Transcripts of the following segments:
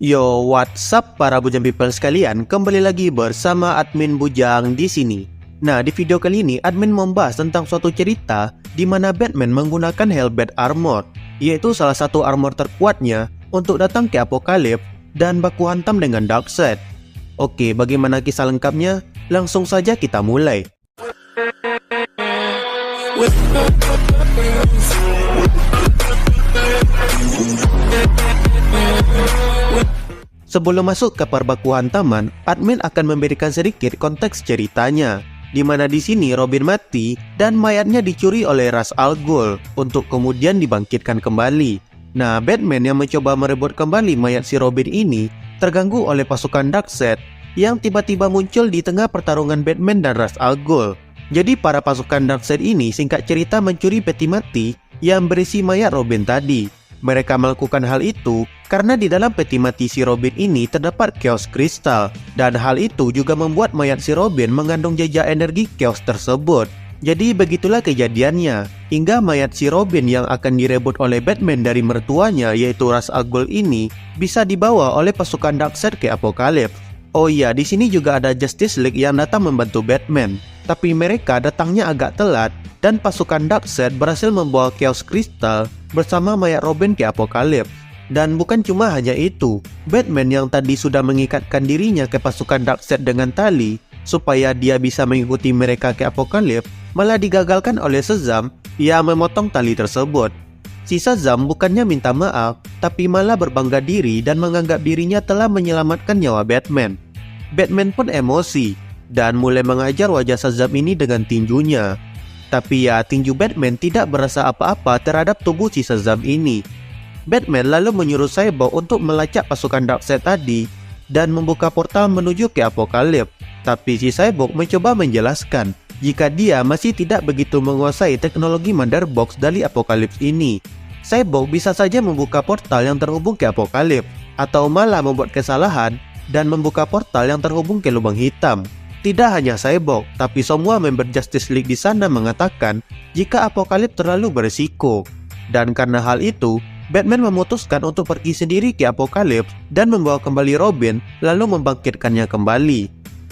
Yo, what's up para Bujang People sekalian, kembali lagi bersama admin Bujang di sini. Nah, di video kali ini admin membahas tentang suatu cerita di mana Batman menggunakan Hellbat Armor, yaitu salah satu armor terkuatnya untuk datang ke Apokalips dan baku hantam dengan Darkseid. Oke, bagaimana kisah lengkapnya? Langsung saja kita mulai. Sebelum masuk ke perbaku hantaman, admin akan memberikan sedikit konteks ceritanya, di mana di sini Robin mati dan mayatnya dicuri oleh Ra's al Ghul untuk kemudian dibangkitkan kembali. Nah, Batman yang mencoba merebut kembali mayat si Robin ini terganggu oleh pasukan Darkseid yang tiba-tiba muncul di tengah pertarungan Batman dan Ra's al Ghul. Jadi para pasukan Darkseid ini singkat cerita mencuri peti mati yang berisi mayat Robin tadi. Mereka melakukan hal itu karena di dalam peti mati si Robin ini terdapat Chaos Crystal, dan hal itu juga membuat mayat si Robin mengandung jejak energi Chaos tersebut. Jadi begitulah kejadiannya, hingga mayat si Robin yang akan direbut oleh Batman dari mertuanya yaitu Ra's al Ghul ini bisa dibawa oleh pasukan Darkseid ke Apokalips. Oh iya, di sini juga ada Justice League yang datang membantu Batman, tapi mereka datangnya agak telat dan pasukan Darkseid berhasil membawa Chaos Crystal bersama mayat Robin ke Apokalips. Dan bukan cuma hanya itu, Batman yang tadi sudah mengikatkan dirinya ke pasukan Darkseid dengan tali supaya dia bisa mengikuti mereka ke Apokalips malah digagalkan oleh Shazam yang memotong tali tersebut. Si Shazam bukannya minta maaf, tapi malah berbangga diri dan menganggap dirinya telah menyelamatkan nyawa Batman. Batman pun emosi dan mulai mengajar wajah Shazam ini dengan tinjunya. Tapi ya, tinju Batman tidak berasa apa-apa terhadap tubuh si Shazam ini. Batman lalu menyuruh Cyborg untuk melacak pasukan Darkseid tadi dan membuka portal menuju ke Apokalips. Tapi si Cyborg mencoba menjelaskan jika dia masih tidak begitu menguasai teknologi Mother Box dari Apokalips ini. Cyborg bisa saja membuka portal yang terhubung ke Apokalips, atau malah membuat kesalahan dan membuka portal yang terhubung ke lubang hitam. Tidak hanya Cyborg, tapi semua member Justice League di sana mengatakan jika Apokalips terlalu berisiko. Dan karena hal itu, Batman memutuskan untuk pergi sendiri ke Apokalips dan membawa kembali Robin lalu membangkitkannya kembali.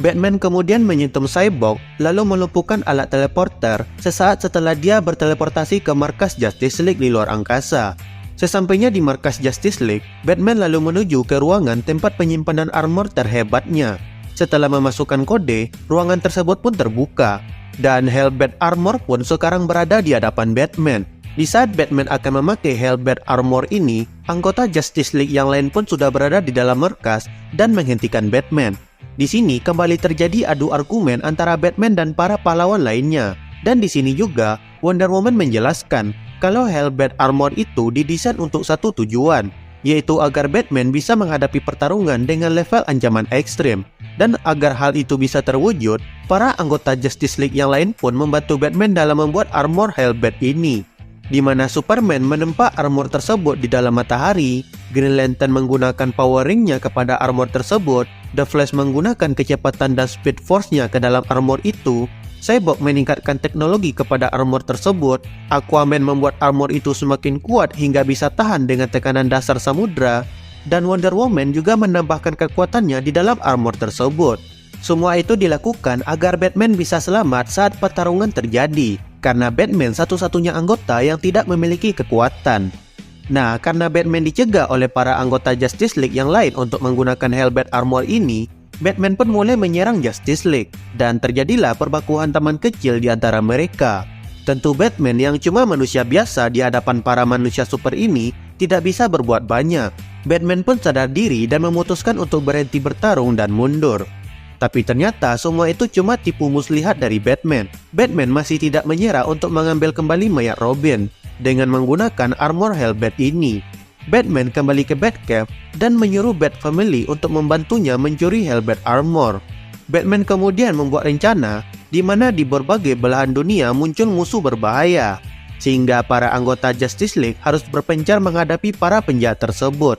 Batman kemudian menyentuh Cyborg lalu melumpuhkan alat teleporter sesaat setelah dia berteleportasi ke markas Justice League di luar angkasa. Sesampainya di markas Justice League, Batman lalu menuju ke ruangan tempat penyimpanan armor terhebatnya. Setelah memasukkan kode, ruangan tersebut pun terbuka, dan Hellbat Armor pun sekarang berada di hadapan Batman. Di saat Batman akan memakai Hellbat Armor ini, anggota Justice League yang lain pun sudah berada di dalam markas dan menghentikan Batman. Di sini kembali terjadi adu argumen antara Batman dan para pahlawan lainnya. Dan di sini juga Wonder Woman menjelaskan kalau Hellbat Armor itu didesain untuk satu tujuan, yaitu agar Batman bisa menghadapi pertarungan dengan level ancaman ekstrim. Dan agar hal itu bisa terwujud, para anggota Justice League yang lain pun membantu Batman dalam membuat armor Hellbat ini, di mana Superman menempa armor tersebut di dalam matahari, Green Lantern menggunakan power ring-nya kepada armor tersebut, The Flash menggunakan kecepatan dan speed force-nya ke dalam armor itu, Cyborg meningkatkan teknologi kepada armor tersebut, Aquaman membuat armor itu semakin kuat hingga bisa tahan dengan tekanan dasar samudra, dan Wonder Woman juga menambahkan kekuatannya di dalam armor tersebut. Semua itu dilakukan agar Batman bisa selamat saat pertarungan terjadi, karena Batman satu-satunya anggota yang tidak memiliki kekuatan. Nah, karena Batman dicegah oleh para anggota Justice League yang lain untuk menggunakan Hellbat Armor ini, Batman pun mulai menyerang Justice League, dan terjadilah perbaku hantaman kecil di antara mereka. Tentu Batman yang cuma manusia biasa di hadapan para manusia super ini tidak bisa berbuat banyak. Batman pun sadar diri dan memutuskan untuk berhenti bertarung dan mundur. Tapi ternyata semua itu cuma tipu muslihat dari Batman. Batman masih tidak menyerah untuk mengambil kembali mayat Robin dengan menggunakan armor Hellbat ini. Batman kembali ke Batcave dan menyuruh Bat Family untuk membantunya mencuri Hellbat Armor. Batman kemudian membuat rencana di mana di berbagai belahan dunia muncul musuh berbahaya, sehingga para anggota Justice League harus berpencar menghadapi para penjahat tersebut.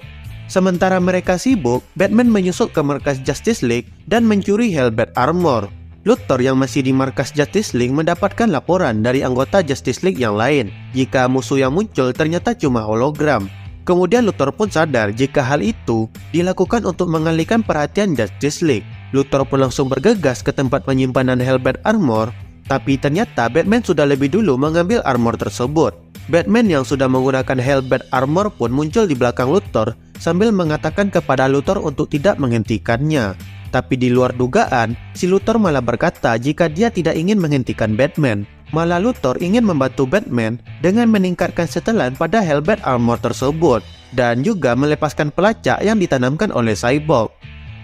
Sementara mereka sibuk, Batman menyusup ke markas Justice League dan mencuri Hellbat Armor. Luthor yang masih di markas Justice League mendapatkan laporan dari anggota Justice League yang lain jika musuh yang muncul ternyata cuma hologram. Kemudian Luthor pun sadar jika hal itu dilakukan untuk mengalihkan perhatian Justice League. Luthor pun langsung bergegas ke tempat penyimpanan Hellbat Armor, tapi ternyata Batman sudah lebih dulu mengambil armor tersebut. Batman yang sudah menggunakan Hellbat Armor pun muncul di belakang Luthor sambil mengatakan kepada Luthor untuk tidak menghentikannya. Tapi di luar dugaan, si Luthor malah berkata jika dia tidak ingin menghentikan Batman. Malah Luthor ingin membantu Batman dengan meningkatkan setelan pada Hellbat Armor tersebut dan juga melepaskan pelacak yang ditanamkan oleh Cyborg.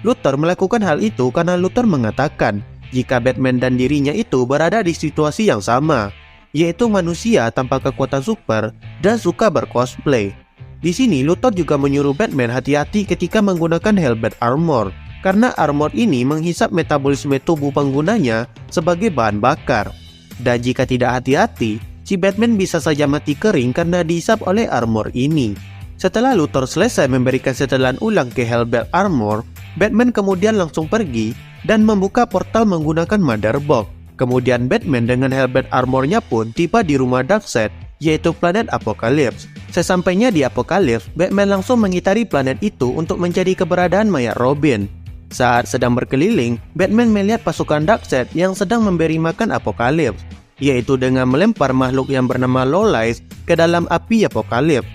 Luthor melakukan hal itu karena Luthor mengatakan jika Batman dan dirinya itu berada di situasi yang sama, yaitu manusia tanpa kekuatan super dan suka bercosplay. Di sini Luthor juga menyuruh Batman hati-hati ketika menggunakan Hellbat Armor karena armor ini menghisap metabolisme tubuh penggunanya sebagai bahan bakar. Dan jika tidak hati-hati, si Batman bisa saja mati kering karena dihisap oleh armor ini. Setelah Luthor selesai memberikan setelan ulang ke Hellbat Armor, Batman kemudian langsung pergi dan membuka portal menggunakan Motherbox. Kemudian Batman dengan Hellbat Armornya pun tiba di rumah Darkseid, yaitu planet Apokalips. Sesampainya di Apokalips, Batman langsung mengitari planet itu untuk mencari keberadaan mayat Robin. Saat sedang berkeliling, Batman melihat pasukan Darkseid yang sedang memberi makan Apokalips, yaitu dengan melempar makhluk yang bernama Lowlight ke dalam api Apokalips.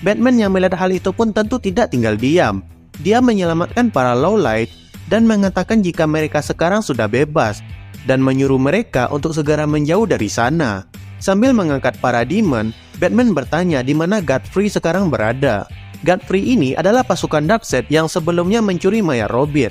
Batman yang melihat hal itu pun tentu tidak tinggal diam. Dia menyelamatkan para Lowlight dan mengatakan jika mereka sekarang sudah bebas, dan menyuruh mereka untuk segera menjauh dari sana. Sambil mengangkat para demon, Batman bertanya di mana Godfrey sekarang berada. Godfrey ini adalah pasukan Darkseid yang sebelumnya mencuri mayat Robin.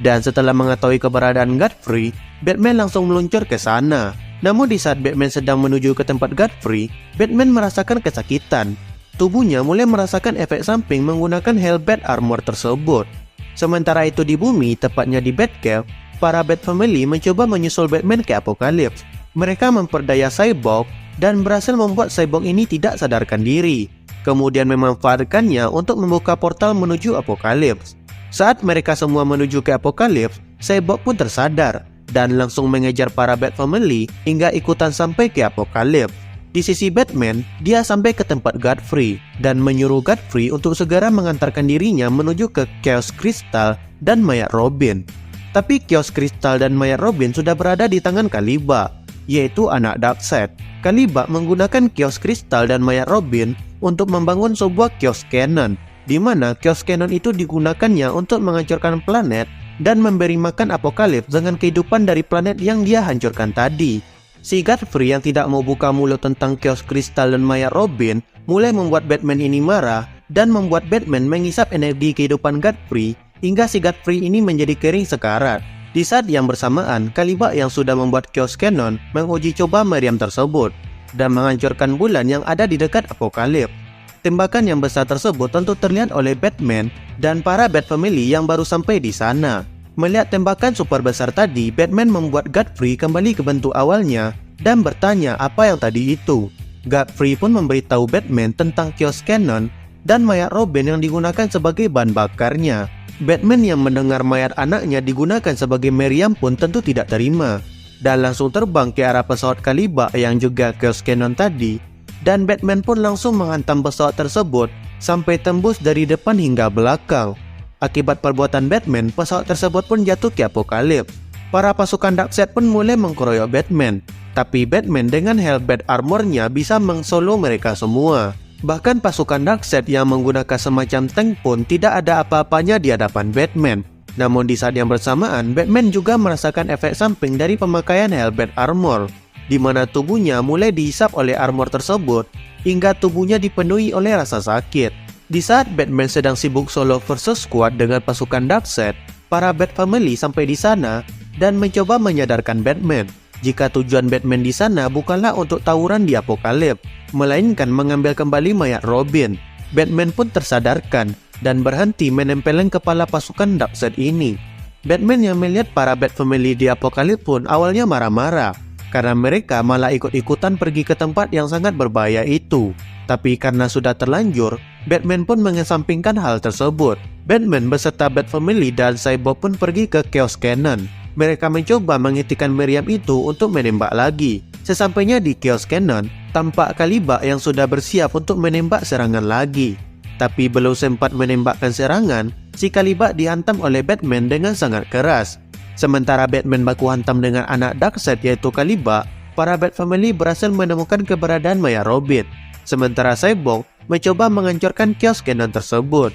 Dan setelah mengetahui keberadaan Godfrey, Batman langsung meluncur ke sana. Namun di saat Batman sedang menuju ke tempat Godfrey, Batman merasakan kesakitan. Tubuhnya mulai merasakan efek samping menggunakan Hellbat Armor tersebut. Sementara itu di bumi, tepatnya di Batcave, para Bat Family mencoba menyusul Batman ke Apokalips. Mereka memperdaya Cyborg dan berhasil membuat Cyborg ini tidak sadarkan diri. Kemudian memanfaatkannya untuk membuka portal menuju Apokalips. Saat mereka semua menuju ke Apokalips, Cyborg pun tersadar dan langsung mengejar para Bat Family hingga ikutan sampai ke Apokalips. Di sisi Batman, dia sampai ke tempat Godfrey dan menyuruh Godfrey untuk segera mengantarkan dirinya menuju ke Chaos Crystal dan mayat Robin. Tapi Chaos Crystal dan mayat Robin sudah berada di tangan Kaliba, yaitu anak Darkseid. Kaliba menggunakan Chaos Crystal dan mayat Robin untuk membangun sebuah Chaos Cannon, di mana Chaos Cannon itu digunakannya untuk menghancurkan planet dan memberi makan Apokalips dengan kehidupan dari planet yang dia hancurkan tadi. Si Godfrey yang tidak mau buka mulut tentang Chaos Crystal dan mayat Robin mulai membuat Batman ini marah dan membuat Batman menghisap energi kehidupan Godfrey hingga si Godfrey ini menjadi kering sekarat. Di saat yang bersamaan, Kaliba yang sudah membuat Chaos Cannon menguji coba meriam tersebut dan menghancurkan bulan yang ada di dekat Apokalips. Tembakan yang besar tersebut tentu terlihat oleh Batman dan para Bat Family yang baru sampai di sana. Melihat tembakan super besar tadi, Batman membuat Godfrey kembali ke bentuk awalnya dan bertanya apa yang tadi itu. Godfrey pun memberitahu Batman tentang Chaos Cannon dan mayat Robin yang digunakan sebagai bahan bakarnya. Batman yang mendengar mayat anaknya digunakan sebagai meriam pun tentu tidak terima dan langsung terbang ke arah pesawat Kaliba yang juga Chaos Cannon tadi, dan Batman pun langsung menghantam pesawat tersebut sampai tembus dari depan hingga belakang. Akibat perbuatan Batman, pesawat tersebut pun jatuh ke Apokalips. Para pasukan Darkseid pun mulai mengkeroyok Batman, tapi Batman dengan Hellbat Armornya bisa mengsolo mereka semua. Bahkan pasukan Darkseid yang menggunakan semacam tank pun tidak ada apa-apanya di hadapan Batman. Namun di saat yang bersamaan, Batman juga merasakan efek samping dari pemakaian Hellbat Armor, di mana tubuhnya mulai dihisap oleh armor tersebut hingga tubuhnya dipenuhi oleh rasa sakit. Di saat Batman sedang sibuk solo versus squad dengan pasukan Darkseid, para Bat Family sampai di sana dan mencoba menyadarkan Batman jika tujuan Batman di sana bukanlah untuk tawuran di Apokalips, melainkan mengambil kembali mayat Robin. Batman pun tersadarkan dan berhenti menempelkan kepala pasukan Darkseid ini. Batman yang melihat para Bat Family di Apokalips pun awalnya marah-marah karena mereka malah ikut-ikutan pergi ke tempat yang sangat berbahaya itu. Tapi karena sudah terlanjur, Batman pun mengesampingkan hal tersebut. Batman beserta Bat Family dan Cyborg pun pergi ke Chaos Cannon. Mereka mencoba menghentikan meriam itu untuk menembak lagi. Sesampainya di Chaos Cannon, tampak Kaliba yang sudah bersiap untuk menembak serangan lagi. Tapi belum sempat menembakkan serangan, si Kalibak dihantam oleh Batman dengan sangat keras. Sementara Batman baku hantam dengan anak Darkseid yaitu Kalibak, para Bat Family berhasil menemukan keberadaan mayat Robin. Sementara Cyborg mencoba menghancurkan kios Cannon tersebut.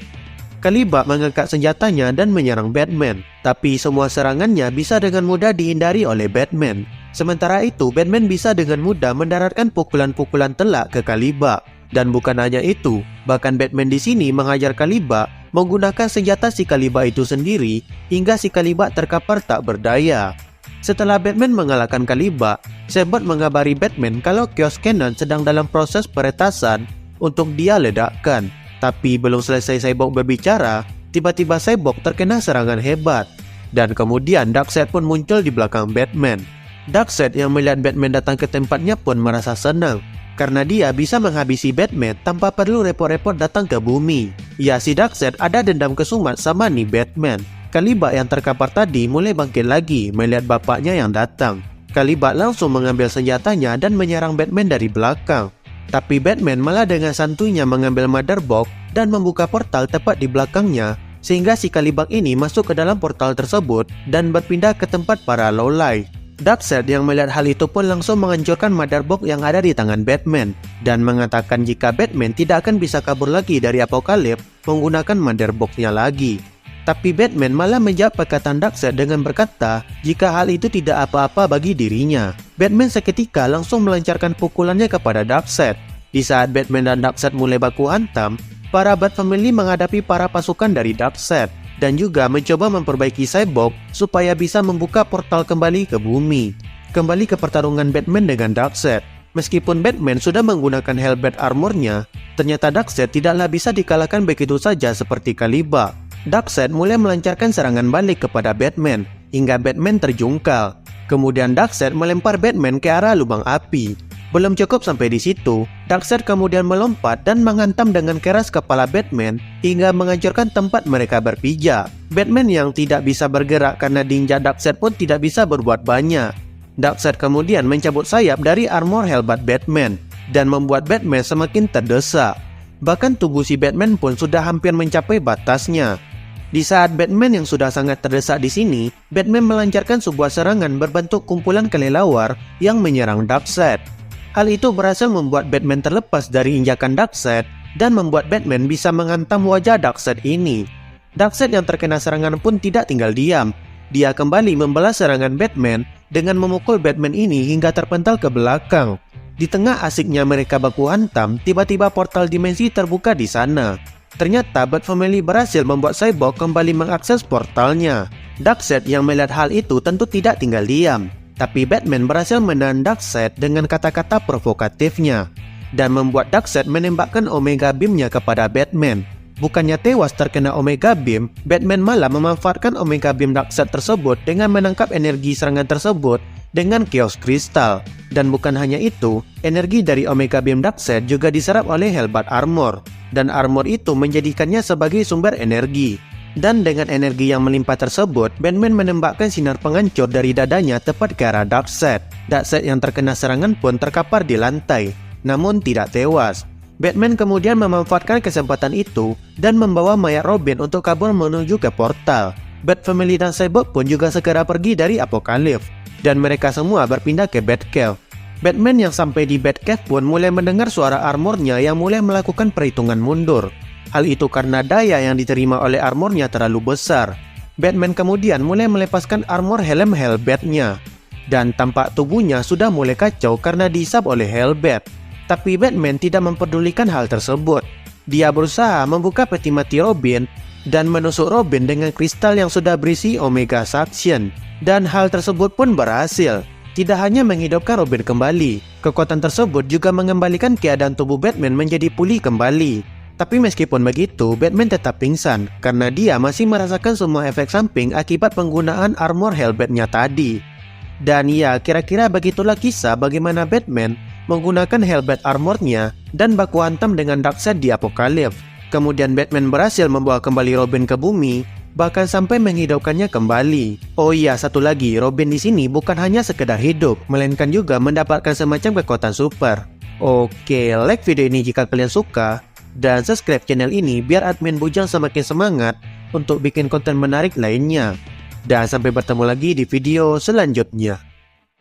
Kalibak mengangkat senjatanya dan menyerang Batman, tapi semua serangannya bisa dengan mudah dihindari oleh Batman. Sementara itu, Batman bisa dengan mudah mendaratkan pukulan-pukulan telak ke Kalibak. Dan bukan hanya itu, bahkan Batman di sini menghajar Kalibak menggunakan senjata si Kalibak itu sendiri hingga si Kalibak terkapar tak berdaya. Setelah Batman mengalahkan Kalibak, Cyborg mengabari Batman kalau kios Cannon sedang dalam proses peretasan untuk dia ledakkan. Tapi belum selesai Cyborg berbicara, tiba-tiba Cyborg terkena serangan hebat. Dan kemudian Darkseid pun muncul di belakang Batman. Darkseid yang melihat Batman datang ke tempatnya pun merasa senang, karena dia bisa menghabisi Batman tanpa perlu repot-repot datang ke bumi. Ya, si Darkseid ada dendam kesumat sama nih Batman. Kalibak yang terkapar tadi mulai bangkit lagi melihat bapaknya yang datang. Kalibak langsung mengambil senjatanya dan menyerang Batman dari belakang. Tapi Batman malah dengan santuinya mengambil Mother Box dan membuka portal tepat di belakangnya, sehingga si Kalibak ini masuk ke dalam portal tersebut dan berpindah ke tempat para lowlight. Darkseid yang melihat hal itu pun langsung menghancurkan Mother Box yang ada di tangan Batman dan mengatakan jika Batman tidak akan bisa kabur lagi dari Apokalips menggunakan Mother Box-nya lagi. Tapi Batman malah menjawab perkataan Darkseid dengan berkata jika hal itu tidak apa-apa bagi dirinya. Batman seketika langsung melancarkan pukulannya kepada Darkseid. Di saat Batman dan Darkseid mulai baku hantam, para Bat Family menghadapi para pasukan dari Darkseid dan juga mencoba memperbaiki Cyborg supaya bisa membuka portal kembali ke bumi. Kembali ke pertarungan Batman dengan Darkseid. Meskipun Batman sudah menggunakan Hellbat armornya, ternyata Darkseid tidaklah bisa dikalahkan begitu saja seperti Kalibak. Darkseid mulai melancarkan serangan balik kepada Batman hingga Batman terjungkal. Kemudian Darkseid melempar Batman ke arah lubang api. Belum cukup sampai di situ, Darkseid kemudian melompat dan menghantam dengan keras kepala Batman hingga menghancurkan tempat mereka berpijak. Batman yang tidak bisa bergerak karena diinjak Darkseid pun tidak bisa berbuat banyak. Darkseid kemudian mencabut sayap dari armor Hellbat Batman dan membuat Batman semakin terdesak. Bahkan tubuh si Batman pun sudah hampir mencapai batasnya. Di saat Batman yang sudah sangat terdesak di sini, Batman melancarkan sebuah serangan berbentuk kumpulan kelelawar yang menyerang Darkseid. Hal itu berhasil membuat Batman terlepas dari injakan Darkseid dan membuat Batman bisa menghantam wajah Darkseid ini. Darkseid yang terkena serangan pun tidak tinggal diam. Dia kembali membalas serangan Batman dengan memukul Batman ini hingga terpental ke belakang. Di tengah asiknya mereka baku hantam, tiba-tiba portal dimensi terbuka di sana. Ternyata Bat Family berhasil membuat Cyborg kembali mengakses portalnya. Darkseid yang melihat hal itu tentu tidak tinggal diam. Tapi Batman berhasil menahan Darkseid dengan kata-kata provokatifnya dan membuat Darkseid menembakkan Omega Beam-nya kepada Batman. Bukannya tewas terkena Omega Beam, Batman malah memanfaatkan Omega Beam Darkseid tersebut dengan menangkap energi serangan tersebut dengan Chaos Crystal. Dan bukan hanya itu, energi dari Omega Beam Darkseid juga diserap oleh Hellbat Armor, dan armor itu menjadikannya sebagai sumber energi. Dan dengan energi yang melimpah tersebut, Batman menembakkan sinar penghancur dari dadanya tepat ke arah Darkseid. Darkseid yang terkena serangan pun terkapar di lantai, namun tidak tewas. Batman kemudian memanfaatkan kesempatan itu dan membawa mayat Robin untuk kabur menuju ke portal. Bat Family dan Cyborg pun juga segera pergi dari Apokalips, dan mereka semua berpindah ke Batcave. Batman yang sampai di Batcave pun mulai mendengar suara armornya yang mulai melakukan perhitungan mundur. Hal itu karena daya yang diterima oleh armornya terlalu besar. Batman kemudian mulai melepaskan armor helm Hellbat-nya, dan tampak tubuhnya sudah mulai kacau karena dihisap oleh Hellbat. Tapi Batman tidak memperdulikan hal tersebut. Dia berusaha membuka peti mati Robin dan menusuk Robin dengan kristal yang sudah berisi Omega Suction. Dan hal tersebut pun berhasil. Tidak hanya menghidupkan Robin kembali, kekuatan tersebut juga mengembalikan keadaan tubuh Batman menjadi pulih kembali. Tapi meskipun begitu, Batman tetap pingsan karena dia masih merasakan semua efek samping akibat penggunaan armor Hellbat-nya tadi. Dan ya, kira-kira begitulah kisah bagaimana Batman menggunakan Hellbat armornya dan baku hantam dengan Darkseid di Apokalips. Kemudian Batman berhasil membawa kembali Robin ke bumi, bahkan sampai menghidupkannya kembali. Oh iya, satu lagi, Robin di sini bukan hanya sekedar hidup, melainkan juga mendapatkan semacam kekuatan super. Oke, like video ini jika kalian suka, dan subscribe channel ini biar admin Bujang semakin semangat untuk bikin konten menarik lainnya. Dan sampai bertemu lagi di video selanjutnya.